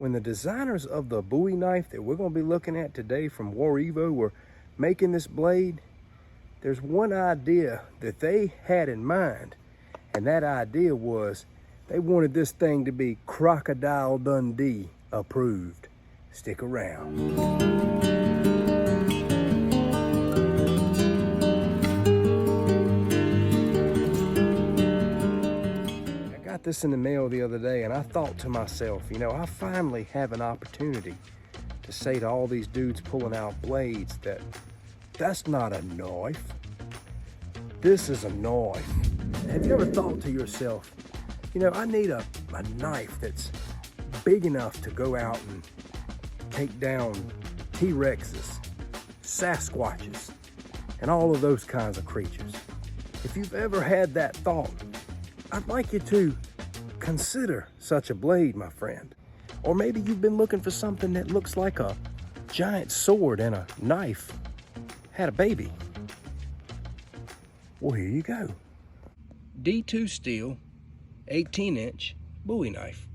When the designers of the Bowie knife that we're going to be looking at today from WARIVO were making this blade, there's one idea that they had in mind, and that idea was they wanted this thing to be Crocodile Dundee approved. Stick around. This in the mail the other day, and I thought to myself, you know, I finally have an opportunity to say to all these dudes pulling out blades that that's not a knife, this is a knife. Have you ever thought to yourself, you know, I need a knife that's big enough to go out and take down T-Rexes, Sasquatches, and all of those kinds of creatures? If you've ever had that thought, I'd like you to consider such a blade, my friend. Or maybe you've been looking for something that looks like a giant sword and a knife had a baby. Well, here you go. D2 steel, 18-inch Bowie knife.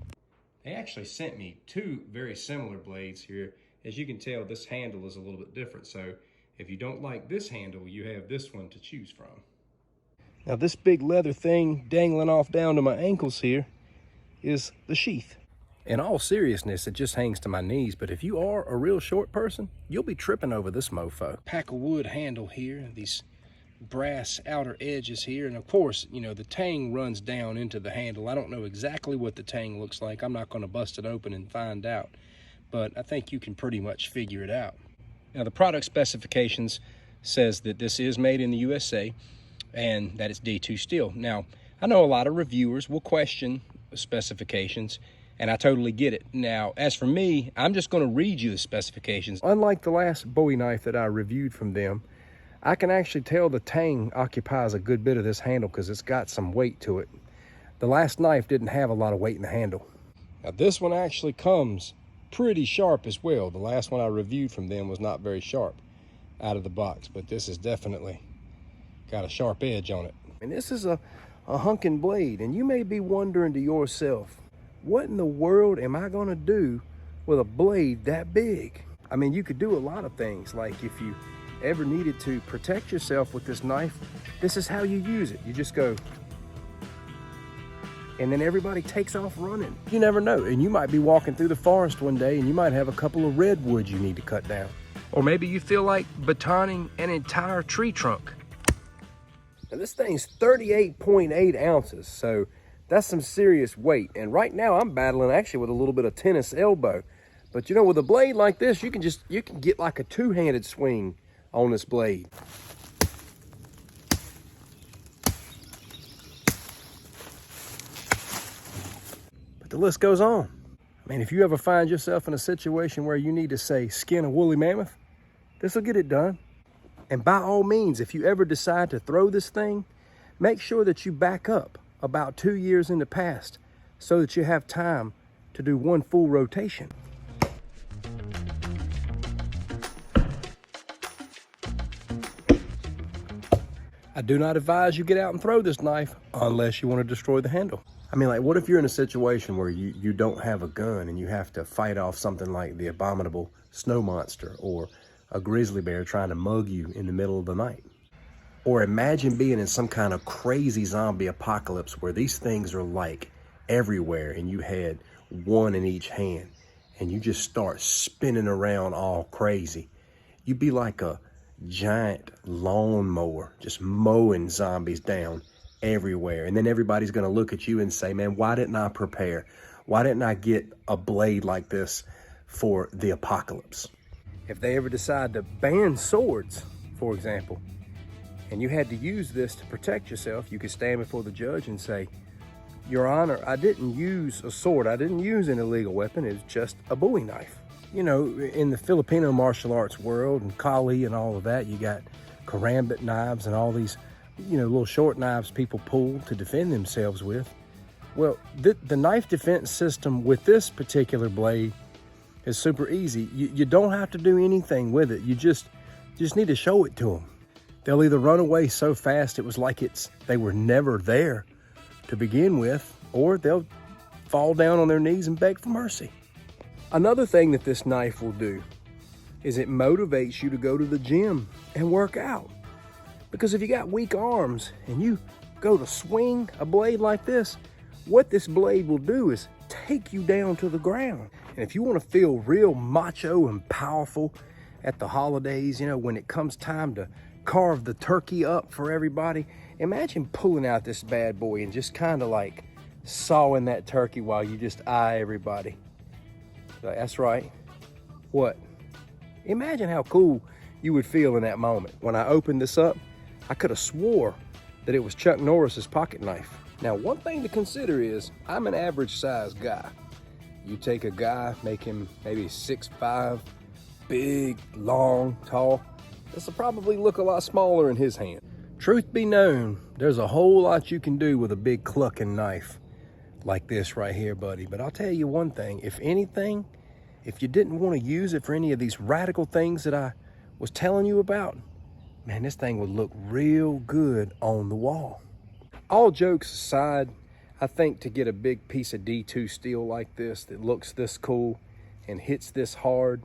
They actually sent me two very similar blades here. As you can tell, this handle is a little bit different. So if you don't like this handle, you have this one to choose from. Now this big leather thing dangling off down to my ankles here is the sheath. In all seriousness, it just hangs to my knees, but if you are a real short person, you'll be tripping over this mofo. Pack of wood handle here, these brass outer edges here, and of course, you know, the tang runs down into the handle. I don't know exactly what the tang looks like. I'm not gonna bust it open and find out, but I think you can pretty much figure it out. Now the product specifications says that this is made in the USA, and that it's D2 steel. Now, I know a lot of reviewers will question the specifications, and I totally get it. Now, as for me, I'm just gonna read you the specifications. Unlike the last Bowie knife that I reviewed from them, I can actually tell the tang occupies a good bit of this handle because it's got some weight to it. The last knife didn't have a lot of weight in the handle. Now, this one actually comes pretty sharp as well. The last one I reviewed from them was not very sharp out of the box, but this is definitely got a sharp edge on it. And this is a hunking blade, and you may be wondering to yourself, what in the world am I gonna do with a blade that big? I mean, you could do a lot of things, like if you ever needed to protect yourself with this knife, this is how you use it. You just go, and then everybody takes off running. You never know, and you might be walking through the forest one day and you might have a couple of redwoods you need to cut down. Or maybe you feel like batoning an entire tree trunk. Now this thing's 38.8 ounces, so that's some serious weight. And right now I'm battling actually with a little bit of tennis elbow. But you know, with a blade like this, you can get like a two-handed swing on this blade. But the list goes on. I mean, if you ever find yourself in a situation where you need to, say, skin a woolly mammoth, this will get it done. And by all means, if you ever decide to throw this thing, make sure that you back up about 2 years in the past so that you have time to do one full rotation. I do not advise you get out and throw this knife unless you want to destroy the handle. I mean, like, what if you're in a situation where you don't have a gun and you have to fight off something like the abominable snow monster or a grizzly bear trying to mug you in the middle of the night? Or imagine being in some kind of crazy zombie apocalypse where these things are like everywhere and you had one in each hand and you just start spinning around all crazy. You'd be like a giant lawnmower just mowing zombies down everywhere. And then everybody's gonna look at you and say, man, why didn't I prepare? Why didn't I get a blade like this for the apocalypse? If they ever decide to ban swords, for example, and you had to use this to protect yourself, you could stand before the judge and say, Your Honor, I didn't use a sword. I didn't use an illegal weapon. It was just a Bowie knife. You know, in the Filipino martial arts world and Kali and all of that, you got karambit knives and all these, you know, little short knives people pull to defend themselves with. Well, the knife defense system with this particular blade is super easy. You don't have to do anything with it. You just need to show it to them. They'll either run away so fast it was like they were never there to begin with, or they'll fall down on their knees and beg for mercy. Another thing that this knife will do is it motivates you to go to the gym and work out. Because if you got weak arms and you go to swing a blade like this, what this blade will do is take you down to the ground. And if you want to feel real macho and powerful at the holidays, you know, when it comes time to carve the turkey up for everybody, imagine pulling out this bad boy and just kind of like sawing that turkey while you just eye everybody. That's right. What? Imagine how cool you would feel in that moment. When I opened this up, I could have swore that it was Chuck Norris's pocket knife. Now, one thing to consider is I'm an average size guy. You take a guy, make him maybe 6'5", big, long, tall. This will probably look a lot smaller in his hand. Truth be known, there's a whole lot you can do with a big clucking knife like this right here, buddy. But I'll tell you one thing, if anything, if you didn't want to use it for any of these radical things that I was telling you about, man, this thing would look real good on the wall. All jokes aside, I think to get a big piece of D2 steel like this that looks this cool and hits this hard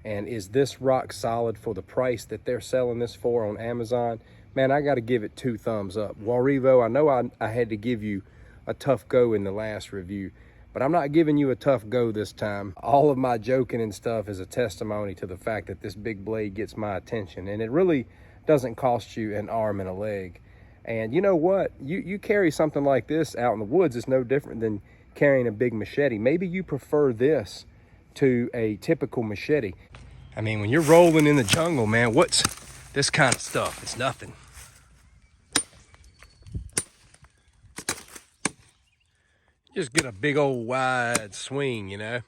and is this rock solid for the price that they're selling this for on Amazon, man, I got to give it 2 thumbs up. WARIVO, I know I had to give you a tough go in the last review, but I'm not giving you a tough go this time. All of my joking and stuff is a testimony to the fact that this big blade gets my attention, and it really doesn't cost you an arm and a leg. And you know what? You carry something like this out in the woods, it's no different than carrying a big machete. Maybe you prefer this to a typical machete. I mean, when you're rolling in the jungle, man, what's this kind of stuff? It's nothing. Just get a big old wide swing, you know.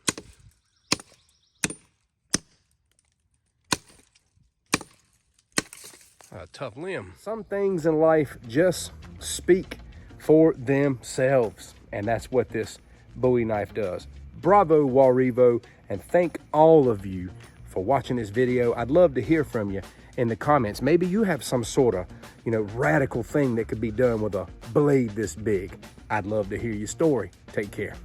A tough limb. Some things in life just speak for themselves, and that's what this Bowie knife does. Bravo, WARIVO, and thank all of you for watching this video. I'd love to hear from you in the comments. Maybe you have some sort of, you know, radical thing that could be done with a blade this big. I'd love to hear your story. Take care.